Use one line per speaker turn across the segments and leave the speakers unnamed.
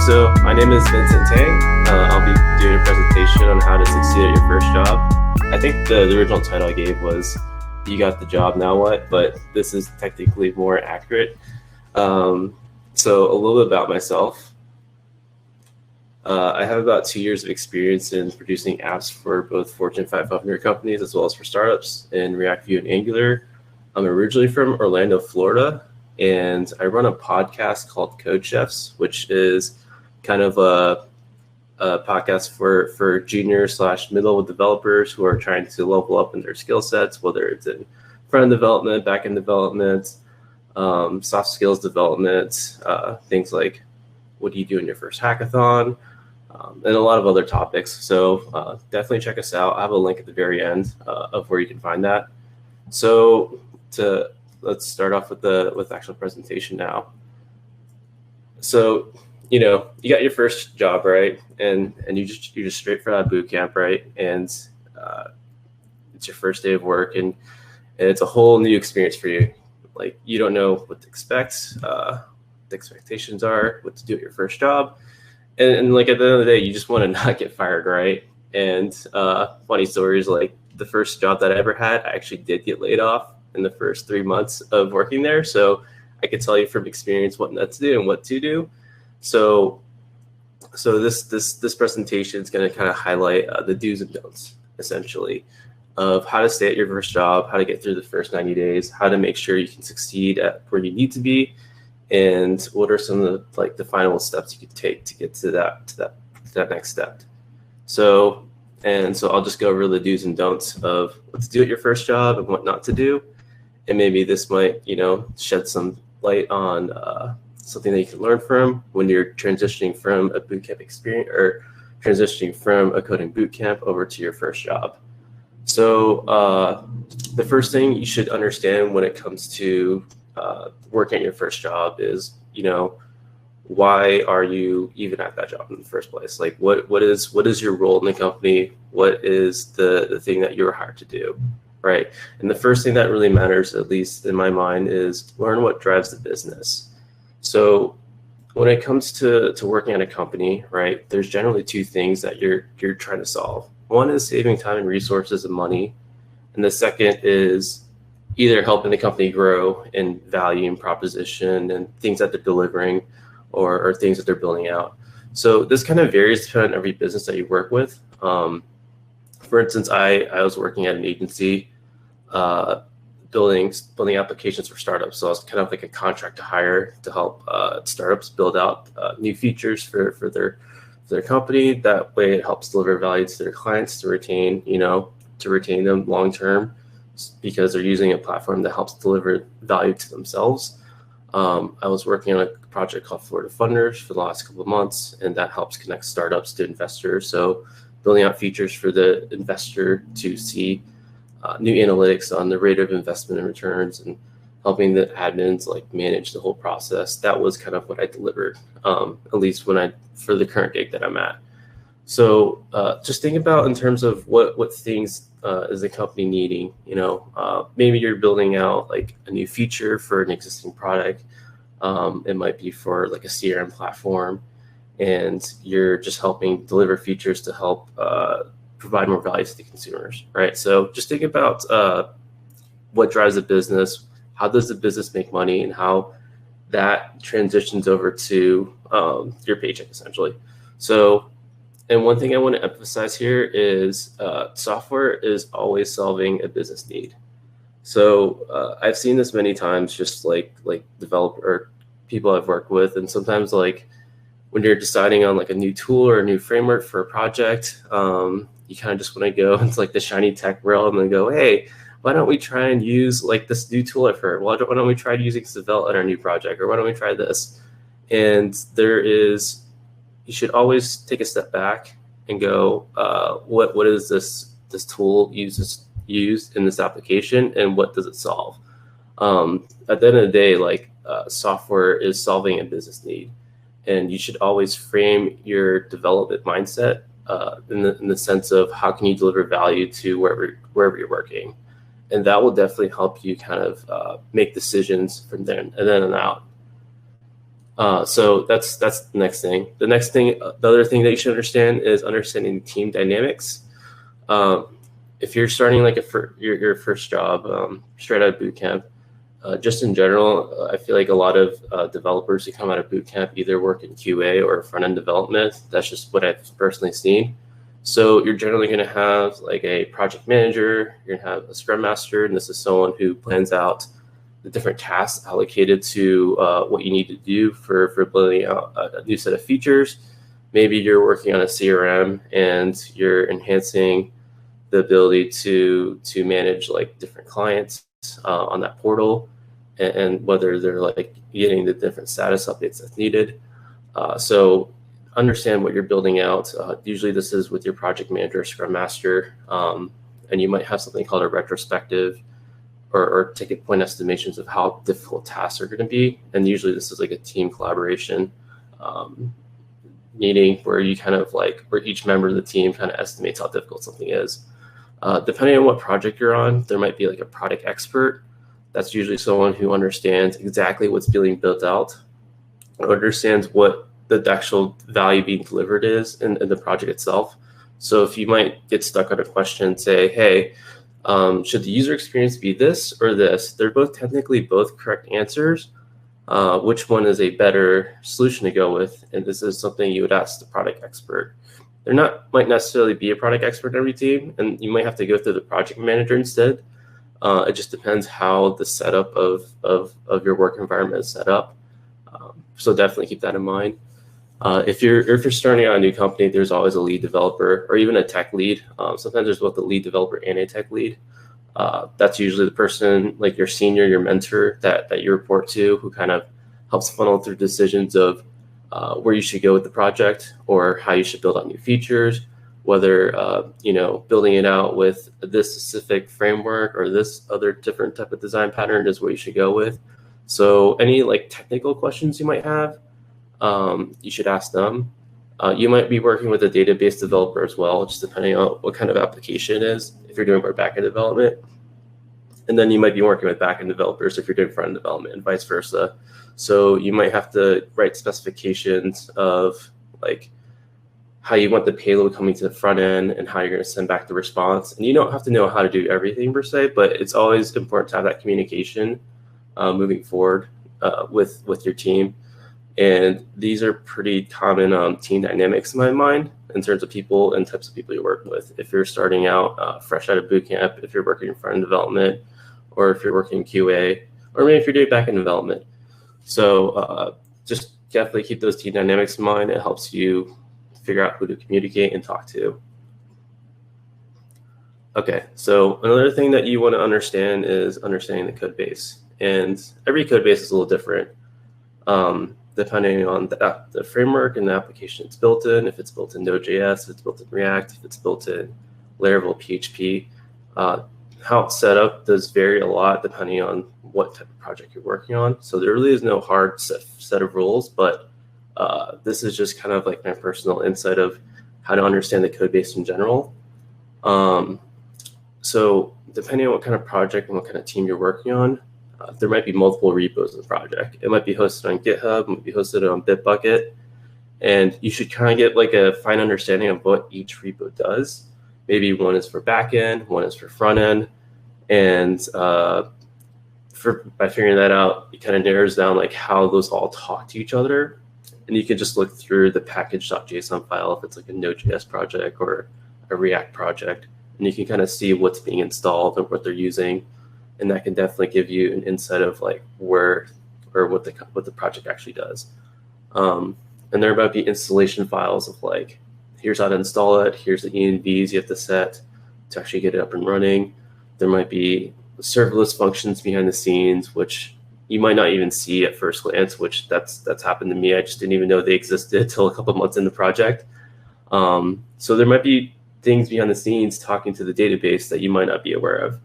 So my name is Vincent Tang. I'll be doing a presentation on how to succeed at your first job. I think the original title I gave was "You Got the Job, Now What?" But this is technically more accurate. So a little bit about myself. I have about 2 years of experience in producing apps for both Fortune 500 companies as well as for startups in React, Vue, and Angular. I'm originally from Orlando, Florida, and I run a podcast called Code Chefs, which is kind of a podcast for junior/mid-level developers who are trying to level up in their skill sets, whether it's in front-end development, back-end development, soft skills development, things like what do you do in your first hackathon, and a lot of other topics. So definitely check us out. I have a link at the very end of where you can find that. So let's start off with the actual presentation now. So you got your first job, right? And you're just straight for that boot camp, right? And it's your first day of work, and it's a whole new experience for you. Like, you don't know what to expect, the expectations are, what to do at your first job. And like at the end of the day, you just want to not get fired, right? And funny stories, like the first job that I ever had, I actually did get laid off in the first 3 months of working there. So I could tell you from experience what not to do and what to do. So this presentation is going to kind of highlight the do's and don'ts, essentially, of how to stay at your first job, how to get through the first 90 days, how to make sure you can succeed at where you need to be, and what are some of the definable steps you could take to get to that next step. So I'll just go over the do's and don'ts of what to do at your first job and what not to do, and maybe this might shed some light on something that you can learn from when you're transitioning from a bootcamp experience or transitioning from a coding bootcamp over to your first job. So the first thing you should understand when it comes to working at your first job is, why are you even at that job in the first place? Like, what is your role in the company? What is the thing that you were hired to do, right? And the first thing that really matters, at least in my mind, is learn what drives the business. So when it comes to working at a company, right, there's generally two things that you're trying to solve. One is saving time and resources and money, and the second is either helping the company grow in value and proposition and things that they're delivering or things that they're building out. So this kind of varies depending on every business that you work with. For instance, I was working at an agency building applications for startups. So I was kind of like a contract to hire to help startups build out new features for their company. That way it helps deliver value to their clients to retain them long term, because they're using a platform that helps deliver value to themselves. I was working on a project called Florida Funders for the last couple of months, and that helps connect startups to investors. So building out features for the investor to see new analytics on the rate of investment and returns, and helping the admins manage the whole process. That was kind of what I delivered, at least for the current gig that I'm at. So just think about in terms of what things is the company needing. Maybe you're building out a new feature for an existing product. It might be for a CRM platform, and you're just helping deliver features to help provide more value to the consumers, right? So just think about what drives the business, how does the business make money, and how that transitions over to your paycheck, essentially. So, and one thing I want to emphasize here is software is always solving a business need. So I've seen this many times, just like developer or people I've worked with, and sometimes when you're deciding on a new tool or a new framework for a project, you kind of just want to go into the shiny tech realm and go, hey, why don't we try and use this new tool I've heard? Why don't we try using Svelte in our new project? Or why don't we try this? And you should always take a step back and go, what is this tool used in this application, and what does it solve? At the end of the day, software is solving a business need, and you should always frame your development mindset in the sense of how can you deliver value to wherever you're working. And that will definitely help you kind of make decisions from then and out. So that's the next thing. The next thing, the other thing that you should understand is understanding team dynamics. If you're starting like your first job, straight out of boot camp, just in general, I feel like a lot of developers who come out of boot camp either work in QA or front end development. That's just what I've personally seen. So you're generally going to have like a project manager, you're going to have a scrum master, and this is someone who plans out the different tasks allocated to what you need to do for building out a new set of features. Maybe you're working on a CRM and you're enhancing the ability to manage like different clients on that portal, and whether they're like getting the different status updates that's needed. So understand what you're building out. Usually this is with your project manager, scrum master, and you might have something called a retrospective or ticket point estimations of how difficult tasks are going to be. And usually this is like a team collaboration meeting where you kind of like, where each member of the team kind of estimates how difficult something is. Depending on what project you're on, there might be like a product expert. That's usually someone who understands exactly what's being built out, understands what the actual value being delivered is in the project itself. So if you might get stuck on a question, say, hey, should the user experience be this or this? They're both technically both correct answers. Which one is a better solution to go with? And this is something you would ask the product expert. There might necessarily be a product expert in every team, and you might have to go through the project manager instead. It just depends how the setup of your work environment is set up. So definitely keep that in mind. If you're starting out a new company, there's always a lead developer or even a tech lead. Sometimes there's both a lead developer and a tech lead. That's usually the person, like your senior, your mentor that you report to, who kind of helps funnel through decisions of where you should go with the project or how you should build out new features, whether building it out with this specific framework or this other different type of design pattern is what you should go with. So any like technical questions you might have, you should ask them. You might be working with a database developer as well, just depending on what kind of application it is, if you're doing more backend development. And then you might be working with backend developers if you're doing front-end development and vice versa. So you might have to write specifications of like how you want the payload coming to the front end and how you're going to send back the response. And you don't have to know how to do everything per se, but it's always important to have that communication moving forward with your team. And these are pretty common team dynamics in my mind in terms of people and types of people you work with. If you're starting out fresh out of boot camp, if you're working in front-end development, or if you're working in QA, or maybe if you're doing back-end development. So just definitely keep those team dynamics in mind. It helps you figure out who to communicate and talk to. Okay, so another thing that you want to understand is understanding the code base. And every code base is a little different. Depending on the framework and the application it's built in, if it's built in Node.js, if it's built in React, if it's built in Laravel PHP, how it's set up does vary a lot depending on what type of project you're working on. So there really is no hard set of rules, but this is just kind of like my personal insight of how to understand the code base in general. So depending on what kind of project and what kind of team you're working on, there might be multiple repos in the project. It might be hosted on GitHub, it might be hosted on Bitbucket, and you should kind of get like a fine understanding of what each repo does. Maybe one is for backend, one is for front end, and by figuring that out, it kind of narrows down like how those all talk to each other. And you can just look through the package.json file if it's like a Node.js project or a React project, and you can kind of see what's being installed and what they're using. And that can definitely give you an insight of like where or what the project actually does. And there might be installation files of like, here's how to install it, here's the envs you have to set to actually get it up and running. There might be serverless functions behind the scenes, which you might not even see at first glance, which that's happened to me. I just didn't even know they existed till a couple of months in the project. So there might be things behind the scenes talking to the database that you might not be aware of.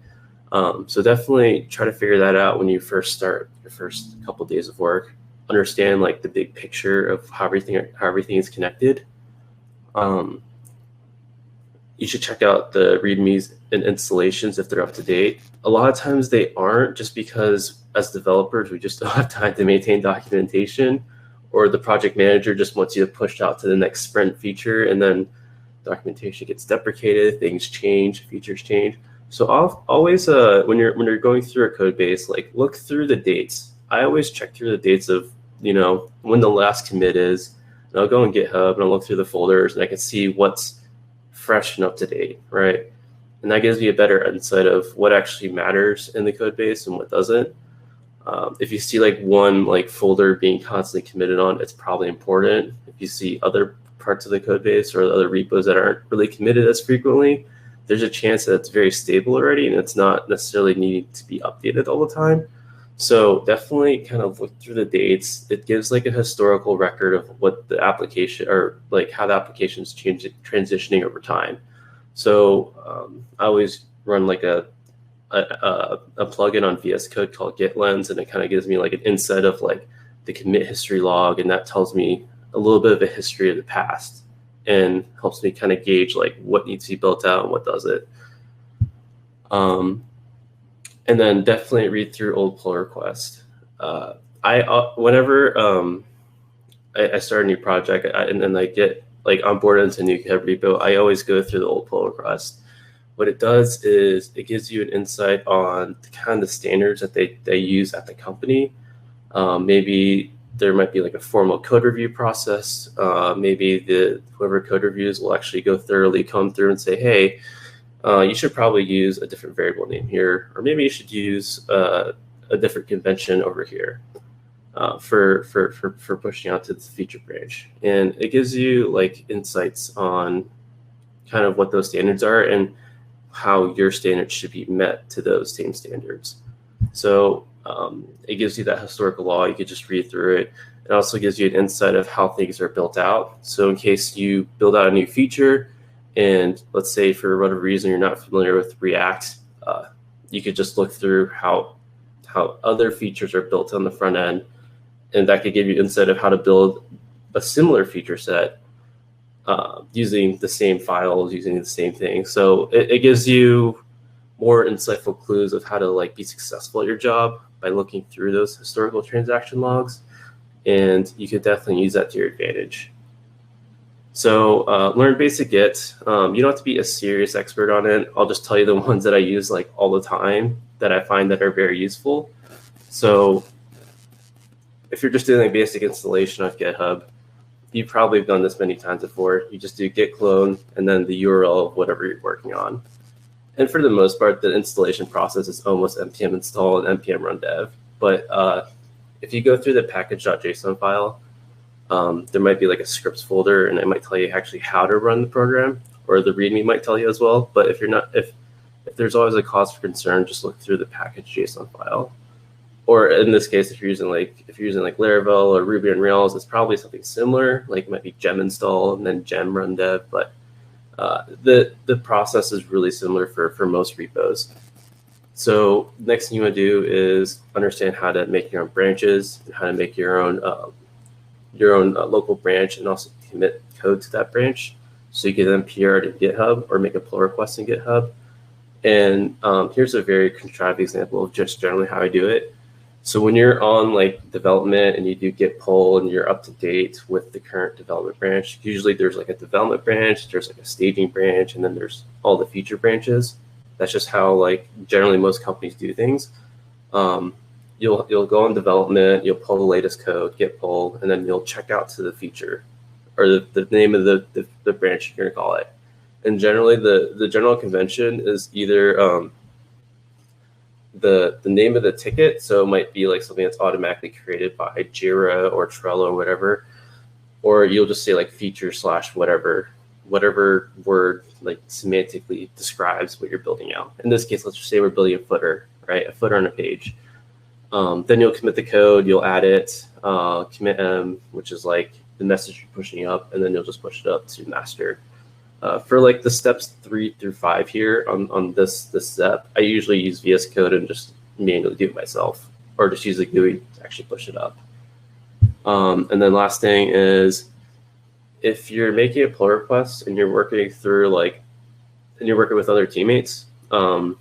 So definitely try to figure that out when you first start your first couple of days of work. Understand like the big picture of how everything is connected. You should check out the READMEs and installations if they're up to date. A lot of times they aren't, just because as developers we just don't have time to maintain documentation, or the project manager just wants you to push out to the next sprint feature, and then documentation gets deprecated, things change, features change. So I'll always, when you're going through a code base, like look through the dates. I always check through the dates of, when the last commit is, and I'll go on GitHub and I'll look through the folders and I can see what's fresh and up to date, right? And that gives me a better insight of what actually matters in the code base and what doesn't. If you see like one like folder being constantly committed on, it's probably important. If you see other parts of the code base or other repos that aren't really committed as frequently, there's a chance that it's very stable already and it's not necessarily needing to be updated all the time. So definitely kind of look through the dates. It gives like a historical record of what the application, or like how the application is transitioning over time. So I always run like a plugin on VS Code called GitLens, and it kind of gives me like an insight of like the commit history log, and that tells me a little bit of a history of the past and helps me kind of gauge like what needs to be built out and what doesn't. And then definitely read through old pull requests. Whenever I start a new project and then I get like onboarded into a new GitHub repo, I always go through the old pull request. What it does is it gives you an insight on the kind of standards that they use at the company. Maybe there might be like a formal code review process. Maybe whoever code reviews will actually go thoroughly comb through and say, hey, you should probably use a different variable name here, or maybe you should use a different convention over here for pushing out to the feature branch. And it gives you like insights on kind of what those standards are and how your standards should be met to those same standards. So it gives you that historical law. You could just read through it. It also gives you an insight of how things are built out. So in case you build out a new feature, and let's say for whatever reason you're not familiar with React, you could just look through how other features are built on the front end, and that could give you insight of how to build a similar feature set using the same files, using the same thing. So it gives you more insightful clues of how to like be successful at your job by looking through those historical transaction logs, and you could definitely use that to your advantage. So learn basic Git. You don't have to be a serious expert on it. I'll just tell you the ones that I use like all the time that I find that are very useful. So if you're just doing a basic installation of GitHub, you probably have done this many times before. You just do git clone and then the URL of whatever you're working on. And for the most part, the installation process is almost npm install and npm run dev. But if you go through the package.json file, there might be like a scripts folder, and it might tell you actually how to run the program, or the README might tell you as well. But if there's always a cause for concern, just look through the package.json file. Or in this case, if you're using like Laravel or Ruby on Rails, it's probably something similar. Like it might be gem install and then gem run dev. But the process is really similar for most repos. So next thing you want to do is understand how to make your own branches and how to make your own local branch, and also commit code to that branch. So you can then PR to GitHub or make a pull request in GitHub. And here's a very contrived example of just generally how I do it. So when you're on like development and you do git pull and you're up to date with the current development branch, usually there's like a development branch, there's like a staging branch, and then there's all the feature branches. That's just how like generally most companies do things. You'll go on development, you'll pull the latest code, git pull, and then you'll check out to the feature or the name of the branch you're gonna call it. And generally the general convention is either the name of the ticket, so it might be like something that's automatically created by Jira or Trello or whatever, or you'll just say like feature / whatever word like semantically describes what you're building out. In this case, let's just say we're building a footer, right? A footer on a page. Then you'll commit the code, you'll add it, commit M, which is like the message you're pushing up, and then you'll just push it up to master. For like the steps 3 through 5 here on this step, I usually use VS Code and just manually do it myself, or just use the GUI to actually push it up. And then last thing is, if you're making a pull request and you're working with other teammates, the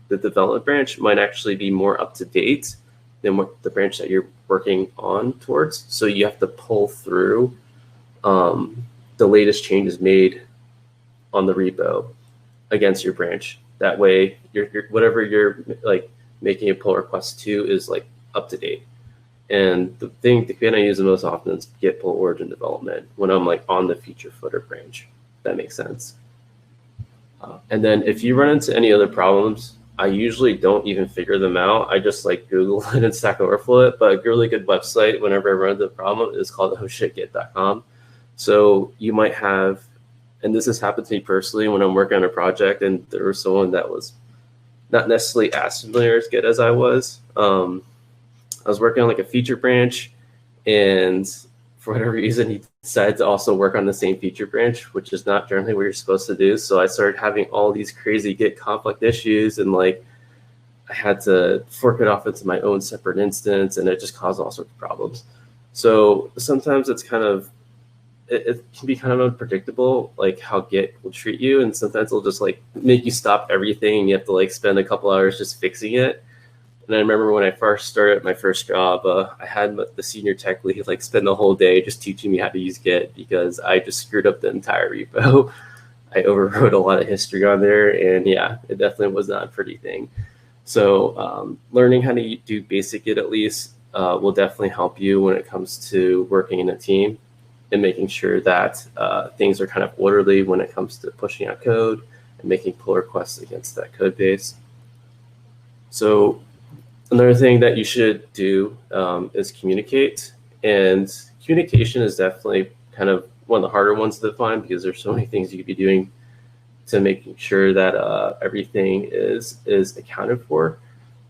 development branch might actually be more up to date than what the branch that you're working on towards. So you have to pull through the latest changes made on the repo against your branch. That way, whatever you're like making a pull request to is like up to date. And the command I use the most often is git pull origin development when I'm like on the feature footer branch. If that makes sense. And then if you run into any other problems, I usually don't even figure them out. I just like Google it and Stack Overflow it. But a really good website whenever I run into the problem is called ohshitgit.com. So you might have, and this has happened to me personally when I'm working on a project and there was someone that was not necessarily as familiar as Git as I was. I was working on like a feature branch, and for whatever reason, he decided to also work on the same feature branch, which is not generally what you're supposed to do. So I started having all these crazy Git conflict issues, and like I had to fork it off into my own separate instance, and it just caused all sorts of problems. So sometimes it's kind of, it can be kind of unpredictable, like how Git will treat you, and sometimes it'll just like make you stop everything, and you have to like spend a couple hours just fixing it. And I remember when I first started my first job, I had the senior tech lead like spend the whole day just teaching me how to use Git because I just screwed up the entire repo. I overwrote a lot of history on there, and yeah, it definitely was not a pretty thing. So learning how to do basic Git at least will definitely help you when it comes to working in a team and making sure that things are kind of orderly when it comes to pushing out code and making pull requests against that code base. So another thing that you should do is communicate. And communication is definitely kind of one of the harder ones to define because there's so many things you could be doing to making sure that everything is accounted for.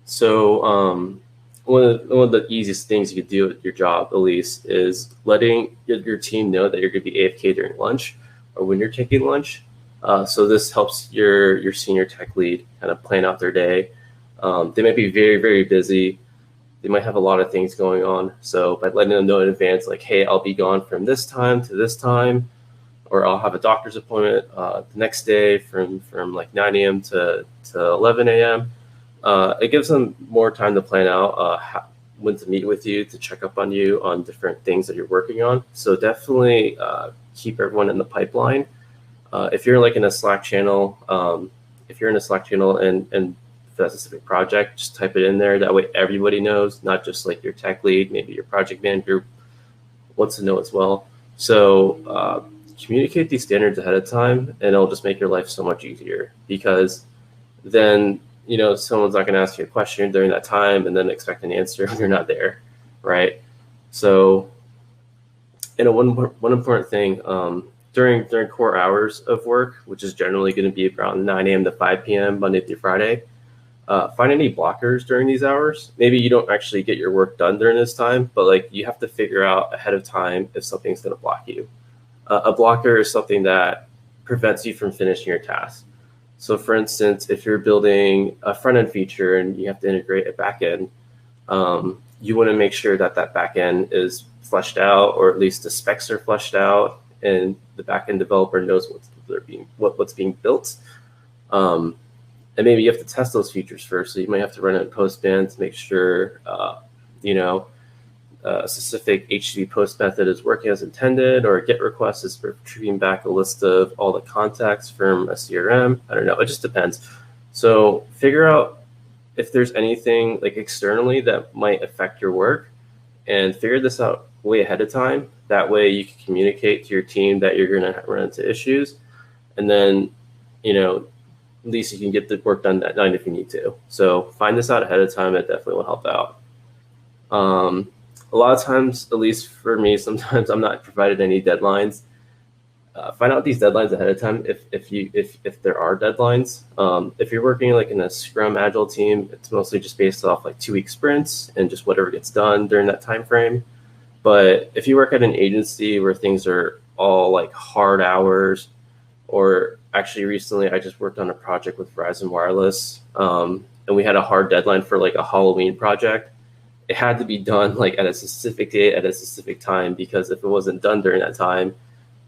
So one of the easiest things you could do at your job, at least, is letting your team know that you're going to be AFK during lunch or when you're taking lunch. So this helps your senior tech lead kind of plan out their day. They might be very, very busy. They might have a lot of things going on. So by letting them know in advance, like, hey, I'll be gone from this time to this time, or I'll have a doctor's appointment the next day from like 9 a.m. to 11 a.m. It gives them more time to plan out when to meet with you, to check up on you on different things that you're working on. So definitely keep everyone in the pipeline. If you're like in a Slack channel, and for that specific project, just type it in there. That way everybody knows, not just like your tech lead, maybe your project manager wants to know as well. So communicate these standards ahead of time, and it'll just make your life so much easier, because then, you know, someone's not going to ask you a question during that time and then expect an answer when you're not there, right? So, and one important thing, during core hours of work, which is generally going to be around 9 a.m. to 5 p.m. Monday through Friday, find any blockers during these hours. Maybe you don't actually get your work done during this time, but like you have to figure out ahead of time if something's going to block you. A blocker is something that prevents you from finishing your task. So for instance, if you're building a front-end feature and you have to integrate a backend, you want to make sure that backend is fleshed out, or at least the specs are fleshed out, and the backend developer knows what's being built. And maybe you have to test those features first. So you might have to run it in Postman to make sure, a specific HTTP post method is working as intended, or a GET request is retrieving back a list of all the contacts from a CRM. I don't know. It just depends. So figure out if there's anything like externally that might affect your work, and figure this out way ahead of time. That way you can communicate to your team that you're going to run into issues. And then, you know, at least you can get the work done that night if you need to. So find this out ahead of time. It definitely will help out. A lot of times, at least for me, sometimes I'm not provided any deadlines. Find out these deadlines ahead of time if there are deadlines. If you're working like in a Scrum Agile team, it's mostly just based off like 2-week sprints and just whatever gets done during that time frame. But if you work at an agency where things are all like hard hours, or actually recently I just worked on a project with Verizon Wireless, and we had a hard deadline for like a Halloween project. It had to be done like at a specific date at a specific time, because if it wasn't done during that time,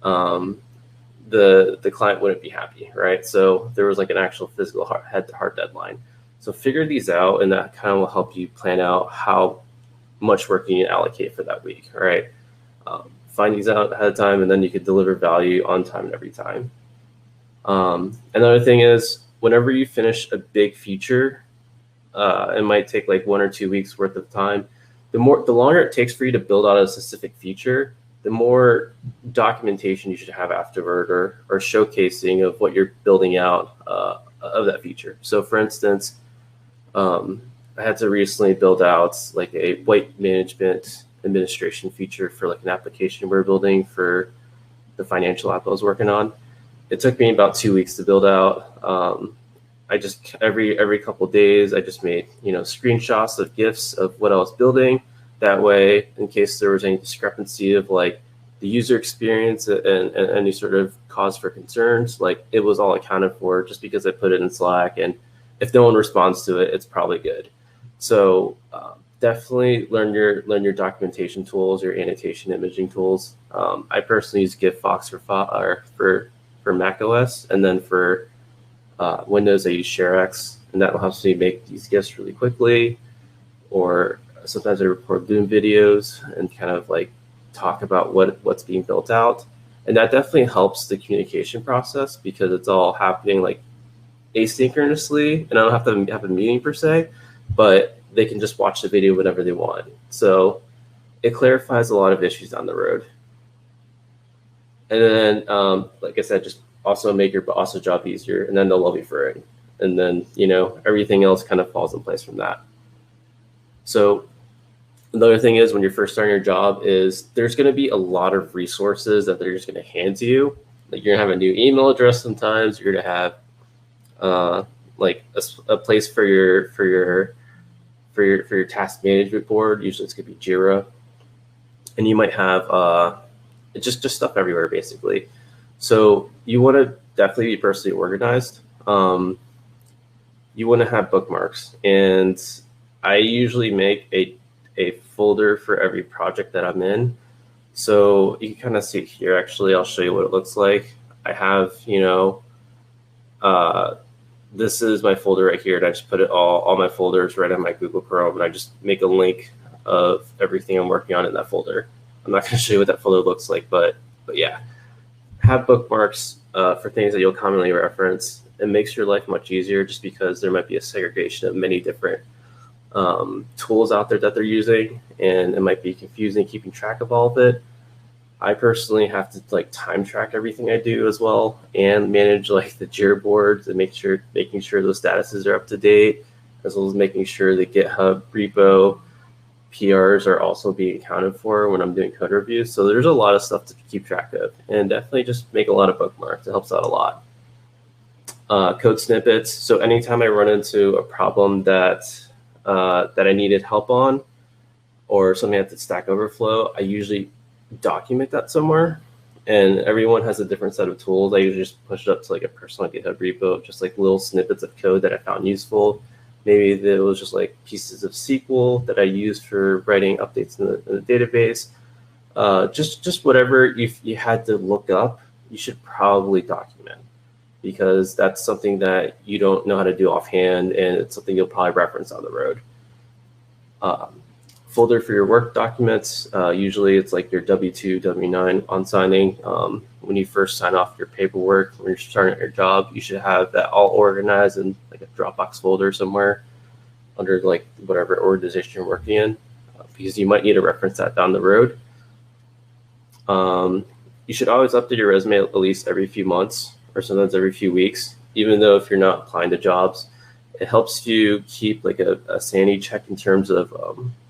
the client wouldn't be happy, right? So there was like an actual physical hard deadline. So figure these out, and that kind of will help you plan out how much work you need to allocate for that week. All right. Find these out ahead of time, and then you can deliver value on time and every time. Another thing is, whenever you finish a big feature, it might take like 1 or 2 weeks worth of time. The longer it takes for you to build out a specific feature, the more documentation you should have afterward, or showcasing of what you're building out of that feature. So for instance, I had to recently build out like a white management administration feature for like an application we we're building for the financial app I was working on. It took me about 2 weeks to build out. I just every couple of days I just made screenshots of GIFs of what I was building. That way, in case there was any discrepancy of like the user experience and any sort of cause for concerns, like it was all accounted for just because I put it in Slack. And if no one responds to it, it's probably good. So definitely learn your documentation tools, your annotation imaging tools. I personally use GIFFox for Mac OS, and then for Windows I use ShareX, and that helps me make these GIFs really quickly. Or sometimes I record Boom videos and kind of like talk about what's being built out, and that definitely helps the communication process because it's all happening like asynchronously, and I don't have to have a meeting per se, but they can just watch the video whenever they want. So it clarifies a lot of issues down the road. And then, like I said, just also make your boss's job easier, and then they'll love you for it. And then, everything else kind of falls in place from that. So another thing is, when you're first starting your job, is there's going to be a lot of resources that they're just going to hand to you. Like you're going to have a new email address sometimes. You're going to have like a place for your task management board. Usually it's going to be Jira, and you might have just stuff everywhere basically. So you want to definitely be personally organized. You want to have bookmarks, and I usually make a folder for every project that I'm in. So you can kind of see it here. Actually, I'll show you what it looks like. I have, this is my folder right here, and I just put it all my folders right on my Google Chrome, and I just make a link of everything I'm working on in that folder. I'm not going to show you what that folder looks like, but yeah, have bookmarks for things that you'll commonly reference. It makes your life much easier, just because there might be a segregation of many different tools out there that they're using, and it might be confusing keeping track of all of it. I personally have to like time track everything I do as well, and manage like the Jira boards and making sure those statuses are up to date, as well as making sure the GitHub repo PRs are also being accounted for when I'm doing code reviews. So there's a lot of stuff to keep track of, and definitely just make a lot of bookmarks. It helps out a lot. Code snippets. So anytime I run into a problem that I needed help on, or something at the Stack Overflow, I usually document that somewhere. And everyone has a different set of tools. I usually just push it up to like a personal GitHub repo, just like little snippets of code that I found useful. Maybe it was just like pieces of SQL that I used for writing updates in the database. Just whatever you had to look up, you should probably document, because that's something that you don't know how to do offhand, and it's something you'll probably reference on the road. Folder for your work documents. Usually it's like your W-2, W-9 on signing. When you first sign off your paperwork, when you're starting your job, you should have that all organized in like a Dropbox folder somewhere under like whatever organization you're working in, because you might need to reference that down the road. You should always update your resume at least every few months, or sometimes every few weeks, even though if you're not applying to jobs. It helps you keep like a sanity check in terms of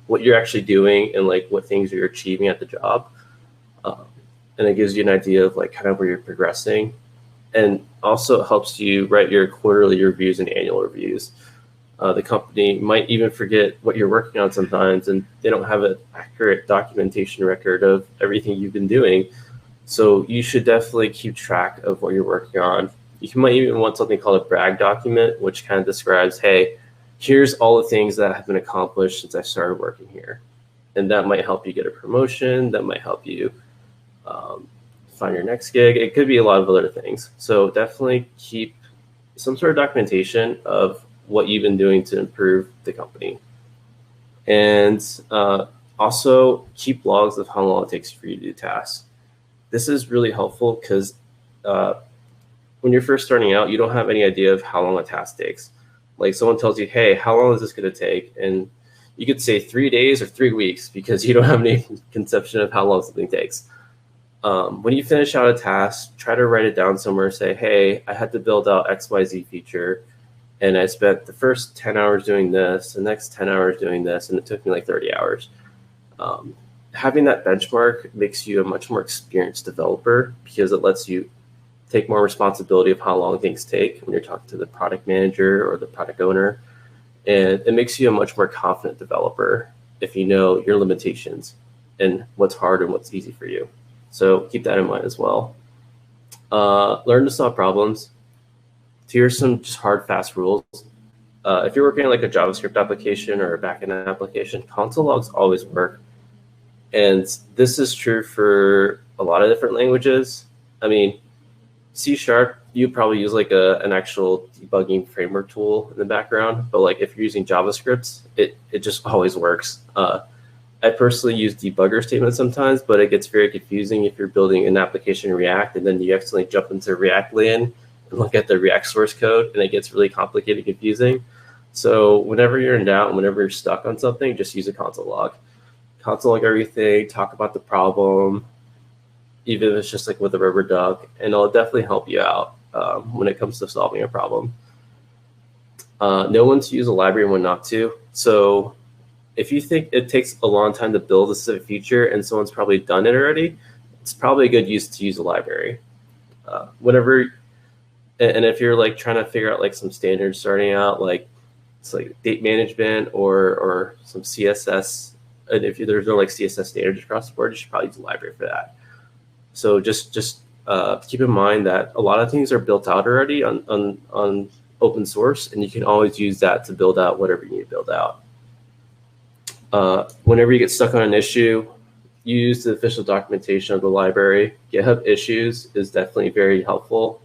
what you're actually doing and like what things you're achieving at the job. And it gives you an idea of like kind of where you're progressing. And also it helps you write your quarterly reviews and annual reviews. The company might even forget what you're working on sometimes, and they don't have an accurate documentation record of everything you've been doing. So you should definitely keep track of what you're working on. You might even want something called a brag document, which kind of describes, hey, here's all the things that have been accomplished since I started working here. And that might help you get a promotion. That might help you find your next gig. It could be a lot of other things. So definitely keep some sort of documentation of what you've been doing to improve the company. And also keep logs of how long it takes for you to do tasks. This is really helpful because when you're first starting out, you don't have any idea of how long a task takes. Like someone tells you, hey, how long is this going to take? And you could say 3 days or 3 weeks because you don't have any conception of how long something takes. When you finish out a task, try to write it down somewhere. Say, hey, I had to build out XYZ feature, and I spent the first 10 hours doing this, the next 10 hours doing this, and it took me like 30 hours. Having that benchmark makes you a much more experienced developer because it lets you take more responsibility of how long things take when you're talking to the product manager or the product owner. And it makes you a much more confident developer if you know your limitations and what's hard and what's easy for you. So keep that in mind as well. Learn to solve problems. Here's some just hard, fast rules. If you're working on like a JavaScript application or a backend application, console logs always work. And this is true for a lot of different languages. I mean, C#, you probably use like an actual debugging framework tool in the background, but like if you're using JavaScript, it just always works. I personally use debugger statements sometimes, but it gets very confusing if you're building an application in React and then you accidentally jump into React land and look at the React source code, and it gets really complicated, confusing. So whenever you're in doubt and whenever you're stuck on something, just use a console log. Console log everything, talk about the problem, even if it's just like with a rubber duck, and it'll definitely help you out when it comes to solving a problem. Know when to use a library and when not to. So if you think it takes a long time to build a specific feature and someone's probably done it already, it's probably a good use to use a library. And if you're like trying to figure out like some standards starting out, like it's like date management or some CSS, and if there's no like CSS standards across the board, you should probably use a library for that. So just keep in mind that a lot of things are built out already on open source, and you can always use that to build out whatever you need to build out. Whenever you get stuck on an issue, use the official documentation of the library. GitHub issues is definitely very helpful.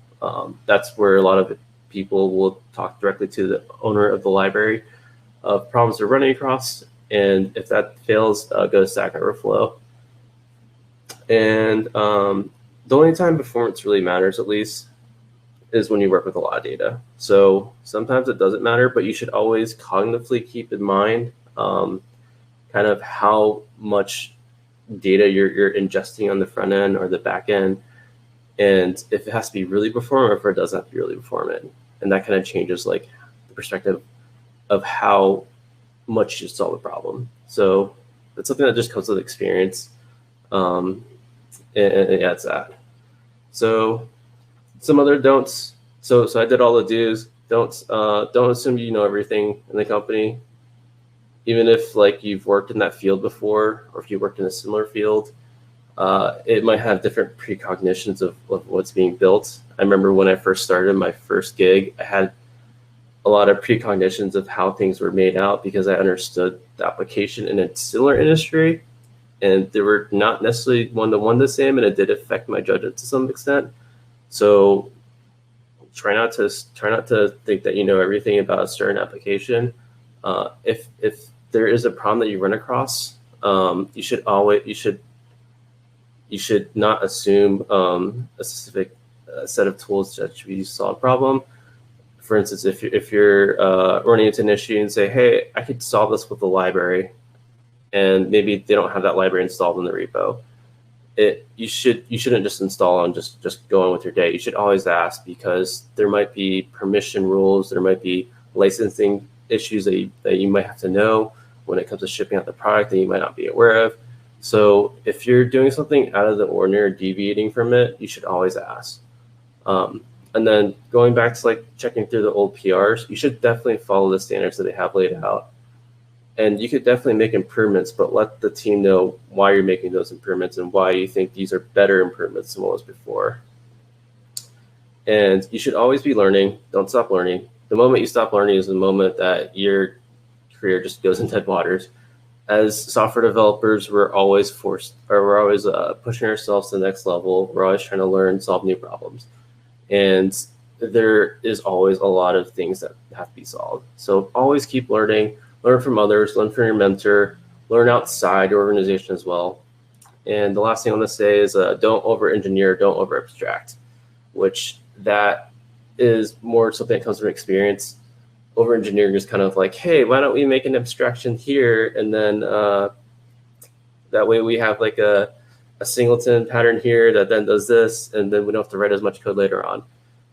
That's where a lot of people will talk directly to the owner of the library of problems they're running across. And if that fails, go to Stack Overflow. And the only time performance really matters, at least, is when you work with a lot of data. So sometimes it doesn't matter, but you should always cognitively keep in mind kind of how much data you're ingesting on the front end or the back end, and if it has to be really performant or if it doesn't have to be really performant. And that kind of changes like the perspective of how much you solve a problem. So that's something that just comes with experience. And yeah, it's that. So some other don'ts. So I did all the do's. Don't assume you know everything in the company. Even if like you've worked in that field before, or if you worked in a similar field, it might have different precognitions of what's being built. I remember when I first started my first gig, I had a lot of precognitions of how things were made out because I understood the application in a similar industry, and they were not necessarily one-to-one the same, and it did affect my judgment to some extent. So try not to think that you know everything about a certain application. If there is a problem that you run across, you should not assume a specific set of tools that should be used to solve a problem. For instance, if you're running into an issue and say, hey, I could solve this with the library, and maybe they don't have that library installed in the repo, you shouldn't just install and just go on with your day. You should always ask, because there might be permission rules, there might be licensing issues that you might have to know when it comes to shipping out the product that you might not be aware of. So if you're doing something out of the ordinary, deviating from it, you should always ask. And then going back to like checking through the old PRs, you should definitely follow the standards that they have laid out. And you could definitely make improvements, but let the team know why you're making those improvements and why you think these are better improvements than what was before. And you should always be learning. Don't stop learning. The moment you stop learning is the moment that your career just goes in dead waters. As software developers, we're always pushing ourselves to the next level. We're always trying to learn, solve new problems. And there is always a lot of things that have to be solved. So always keep learning, learn from others, learn from your mentor, learn outside your organization as well. And the last thing I want to say is don't over-engineer, don't over-abstract, which that is more something that comes from experience. Over-engineering is kind of like, hey, why don't we make an abstraction here? And then that way we have like a singleton pattern here that then does this, and then we don't have to write as much code later on.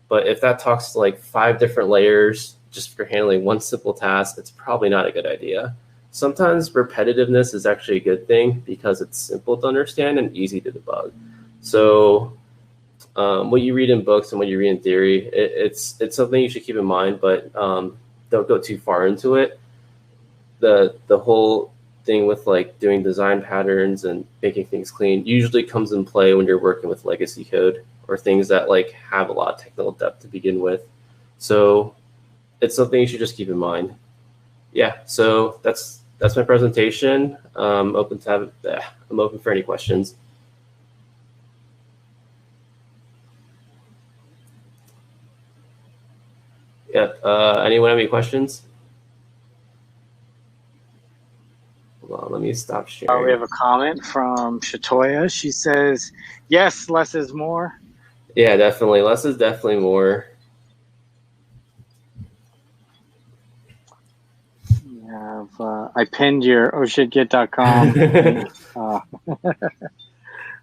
But if that talks to like 5 different layers just for handling one simple task, it's probably not a good idea. Sometimes repetitiveness is actually a good thing because it's simple to understand and easy to debug. So what you read in books and what you read in theory, it's something you should keep in mind, but don't go too far into it. The whole thing with like doing design patterns and making things clean usually comes in play when you're working with legacy code or things that like have a lot of technical depth to begin with. So it's something you should just keep in mind. Yeah, so that's my presentation. I'm open for any questions. Yeah, anyone have any questions? Hold on, let me stop sharing.
We have a comment from Shatoya. She says, yes, less is more.
Yeah, definitely. Less is definitely more.
I pinned your ohshitgit.com.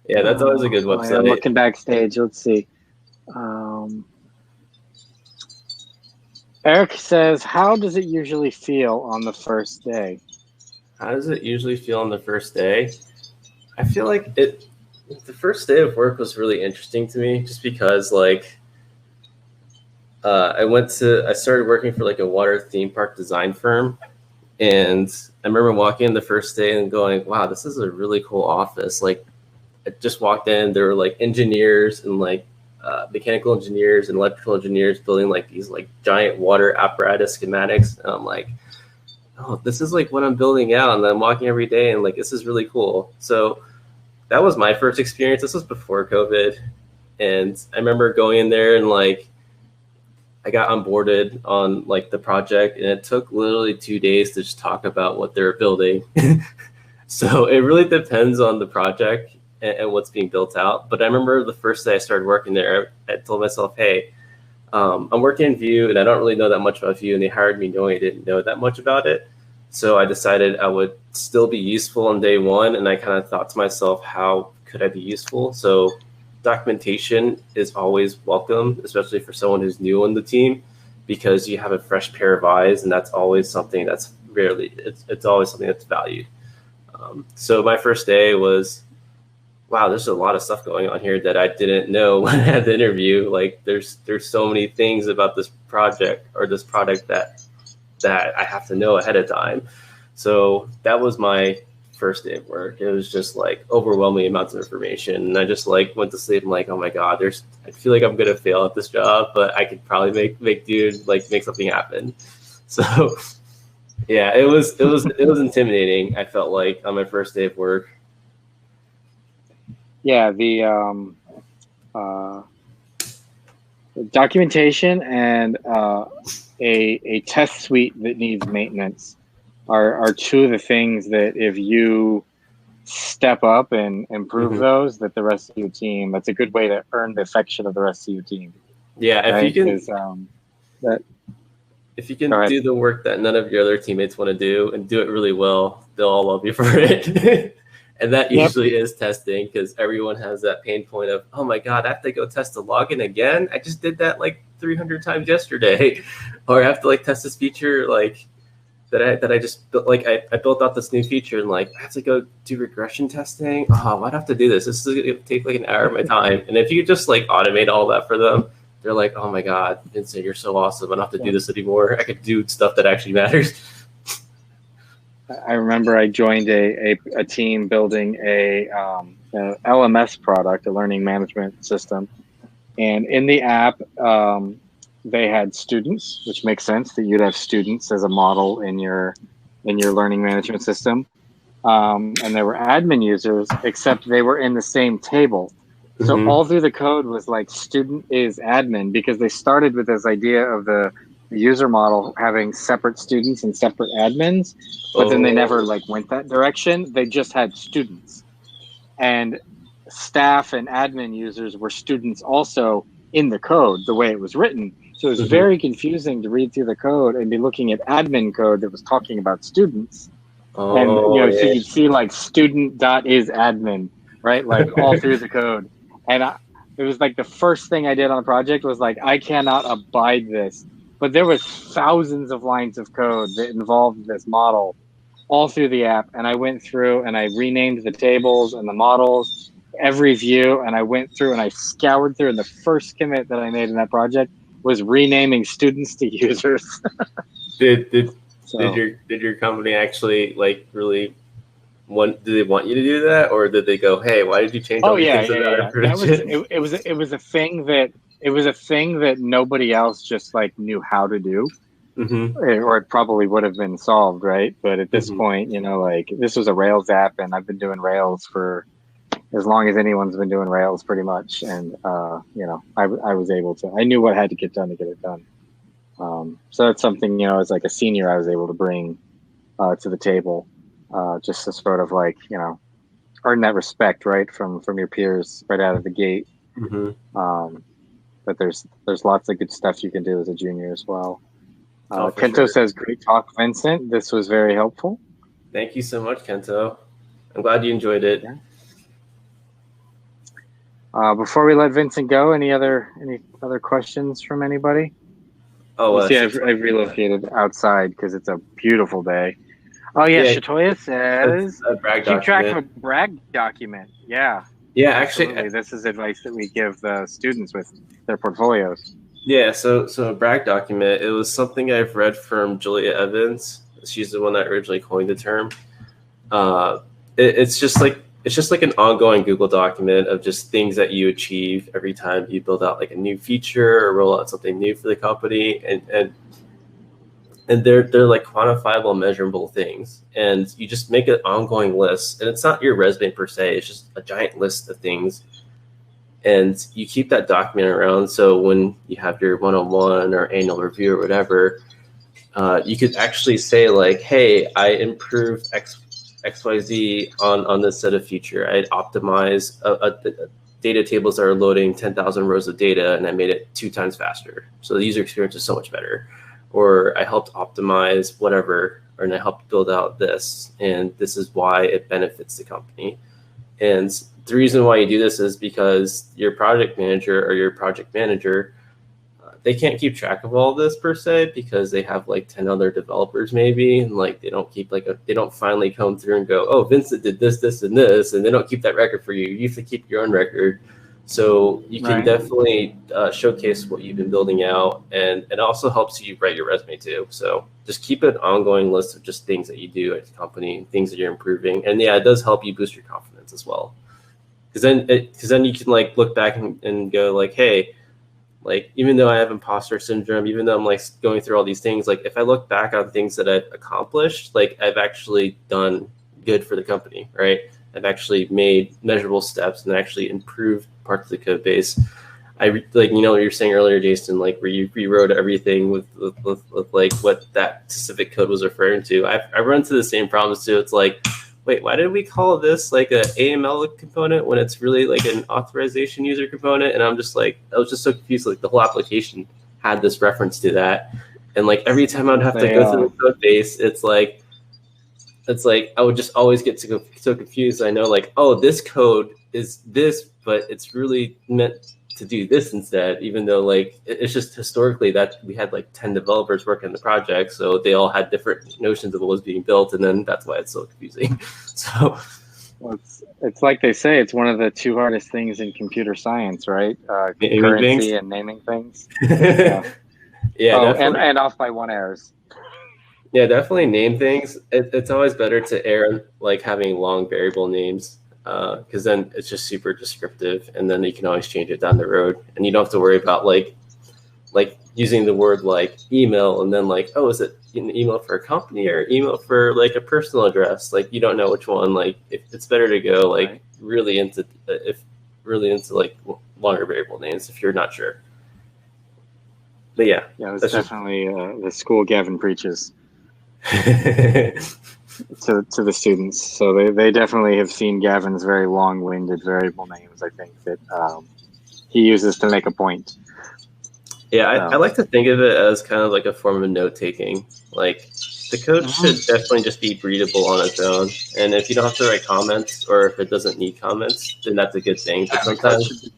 Yeah, that's always a good website.
I'm looking backstage. Let's see. Eric says, how does it usually feel on the first day?
How does it usually feel on the first day? I feel like the first day of work was really interesting to me just because like I started working for like a water theme park design firm. And I remember walking in the first day and going, wow, this is a really cool office. Like I just walked in, there were like engineers and like mechanical engineers and electrical engineers building like these like giant water apparatus schematics. And I'm like, oh, this is like what I'm building out. And I'm walking every day and like, this is really cool. So that was my first experience. This was before COVID. And I remember going in there and like, I got onboarded on like the project and it took literally 2 days to just talk about what they're building. So it really depends on the project and what's being built out. But I remember the first day I started working there, I told myself, hey, I'm working in Vue and I don't really know that much about Vue, and they hired me knowing I didn't know that much about it. So I decided I would still be useful on day one. And I kind of thought to myself, how could I be useful? So documentation is always welcome, especially for someone who's new on the team, because you have a fresh pair of eyes, and that's always something that's it's always something that's valued. So my first day was, wow, there's a lot of stuff going on here that I didn't know when I had the interview. Like there's so many things about this project or this product that I have to know ahead of time. So that was my first day of work. It was just like overwhelming amounts of information, and I just like went to sleep. I'm like, oh my god, I feel like I'm gonna fail at this job, but I could probably make something happen. So yeah, it was intimidating. I felt like on my first day of work.
Yeah, the documentation and a test suite that needs maintenance are two of the things that if you step up and improve those, that the rest of your team, that's a good way to earn the affection of the rest of your team.
Yeah,
right?
If you can do the work that none of your other teammates want to do and do it really well, they'll all love you for it. And that usually is testing, because everyone has that pain point of, oh my god, I have to go test the login again. I just did that like 300 times yesterday, or I have to like test this feature like that I just built. Like I built out this new feature and like I have to go do regression testing. Oh, why'd I have to do this? This is gonna take like an hour of my time. And if you just like automate all that for them, they're like, oh my god, Vincent, you're so awesome. I don't have to do this anymore. I could do stuff that actually matters.
I remember I joined a team building a LMS product, a learning management system, and in the app they had students, which makes sense that you'd have students as a model in your learning management system, and there were admin users, except they were in the same table. So all through the code was like student is admin, because they started with this idea of the user model having separate students and separate admins, but then they never like went that direction. They just had students, and staff and admin users were students also in the code the way it was written. So it was very confusing to read through the code and be looking at admin code that was talking about students. And so you'd see like student.isAdmin, right? Like all through the code. And it was like the first thing I did on the project was like, I cannot abide this. But there was thousands of lines of code that involved this model all through the app. And I went through and I renamed the tables and the models, every view. And I went through and I scoured through. And the first commit that I made in that project was renaming students to users.
Did your company actually like really did they want you to do that, or did they go, hey, why did you change all these things
It was a thing that nobody else just like knew how to do, or it probably would have been solved, right? But at this point, like this was a Rails app, and I've been doing Rails for as long as anyone's been doing Rails, pretty much. And I was able to. I knew what had to get done to get it done. So that's something, as like a senior, I was able to bring to the table, just to sort of like, earn that respect, right, from your peers right out of the gate. But there's lots of good stuff you can do as a junior as well. Kento says, great talk, Vincent. This was very helpful.
Thank you so much, Kento. I'm glad you enjoyed it.
Yeah. Before we let Vincent go, any other questions from anybody? See, I've relocated outside because it's a beautiful day. Oh yeah, Shatoya says keep track of a brag document. Yeah.
Yeah, actually,
this is advice that we give the students with their portfolios.
Yeah, so a brag document, it was something I've read from Julia Evans. She's the one that originally coined the term. It's just like an ongoing Google document of just things that you achieve every time you build out like a new feature or roll out something new for the company, and they're like quantifiable, measurable things, and you just make an ongoing list. And it's not your resume per se; it's just a giant list of things, and you keep that document around. So when you have your one-on-one or annual review or whatever, you could actually say like, "Hey, I improved XYZ on this set of feature. I optimized data tables that are loading 10,000 rows of data, and I made it 2 times faster. So the user experience is so much better." Or I helped optimize whatever, and I helped build out this, and this is why it benefits the company. And the reason why you do this is because your project manager or your project manager, they can't keep track of all this per se, because they have like 10 other developers maybe, and like they don't keep they don't finally come through and go, oh, Vincent did this, this, and this, and they don't keep that record for you. You have to keep your own record. So you can definitely showcase what you've been building out, and it also helps you write your resume too. So just keep an ongoing list of just things that you do at the company, things that you're improving, and yeah, it does help you boost your confidence as well. Because then you can like look back and go like, hey, like even though I have imposter syndrome, even though I'm like going through all these things, like if I look back on things that I've accomplished, like I've actually done good for the company, right? I've actually made measurable steps and actually improved parts of the code base. Like, what you're saying earlier, Jason, like where you rewrote everything with like what that specific code was referring to. I run into the same problems too. It's like, wait, why did we call this like a AML component when it's really like an authorization user component? And I'm just like, I was just so confused. Like the whole application had this reference to that. And like every time I'd have to go through the code base, it's like I would just always get so confused. I know like, oh, this code is this, but it's really meant to do this instead, even though like it's just historically that we had like 10 developers working on the project, so they all had different notions of what was being built, and then that's why it's so confusing. So
it's like they say, it's one of the 2 hardest things in computer science, right? Concurrency and naming things. Yeah, and off by 1 errors.
Yeah, definitely name things. It's always better to err like having long variable names, because then it's just super descriptive, and then you can always change it down the road, and you don't have to worry about like using the word like email and then like, oh, is it an email for a company or email for like a personal address? Like you don't know which one. Like it's better to go like really really into like longer variable names if you're not sure. But yeah,
it's definitely the school Gavin preaches to the students. So they definitely have seen Gavin's very long-winded variable names, I think, that he uses to make a point.
Yeah, I like to think of it as kind of like a form of note-taking. Like, the code should definitely just be readable on its own. And if you don't have to write comments, or if it doesn't need comments, then that's a good thing. But sometimes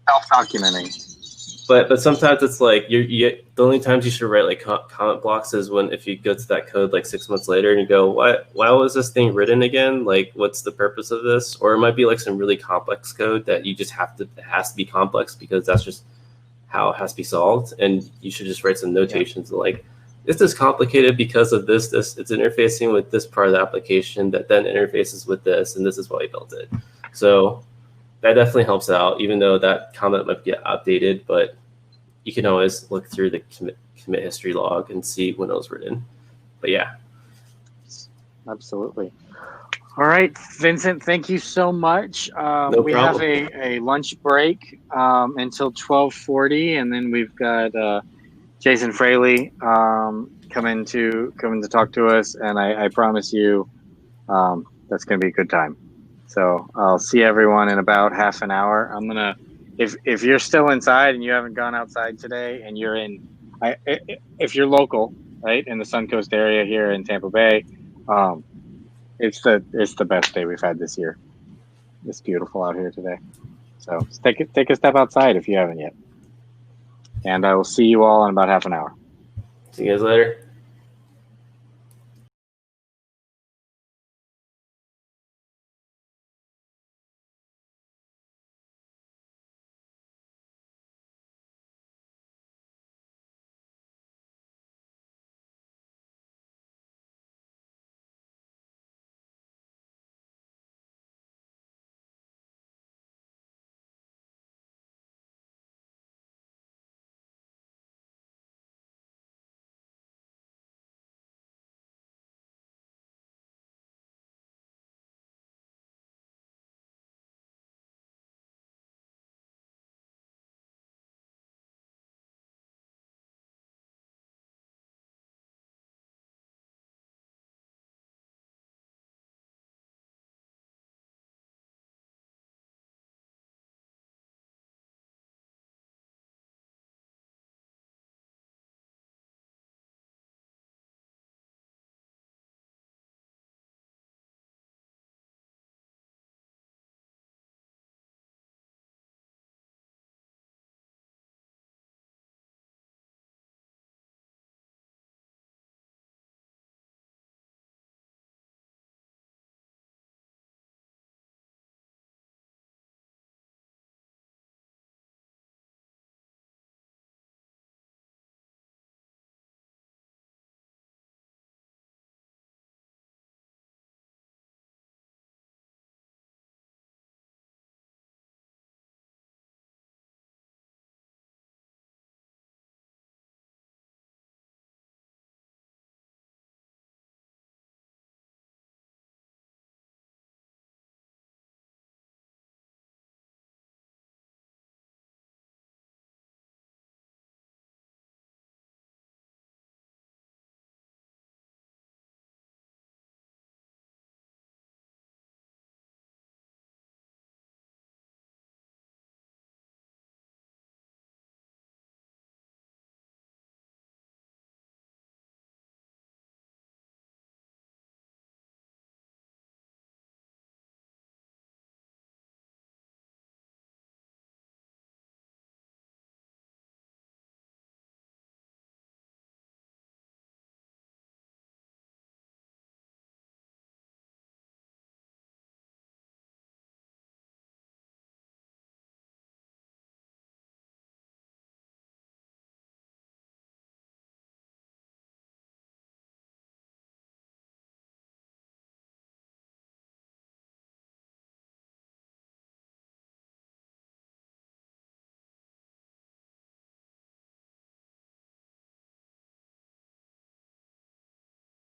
self-documenting.
But sometimes it's like the only times you should write like comment blocks is when if you go to that code like 6 months later and you go, why was this thing written again? Like, what's the purpose of this? Or it might be like some really complex code that you just it has to be complex because that's just how it has to be solved. And you should just write some notations like, this is complicated because of this. It's interfacing with this part of the application that then interfaces with this, and this is why we built it. So that definitely helps out, even though that comment might get outdated, but you can always look through the commit history log and see when it was written. But yeah.
Absolutely. All right, Vincent, thank you so much. We have a lunch break until 12:40, and then we've got Jason Fraley coming to talk to us, and I promise you that's going to be a good time. So I'll see everyone in about half an hour. I'm gonna, if you're still inside and you haven't gone outside today, and you're if you're local, right, in the Suncoast area here in Tampa Bay, it's the best day we've had this year. It's beautiful out here today. So take a step outside if you haven't yet. And I will see you all in about half an hour.
See you guys later.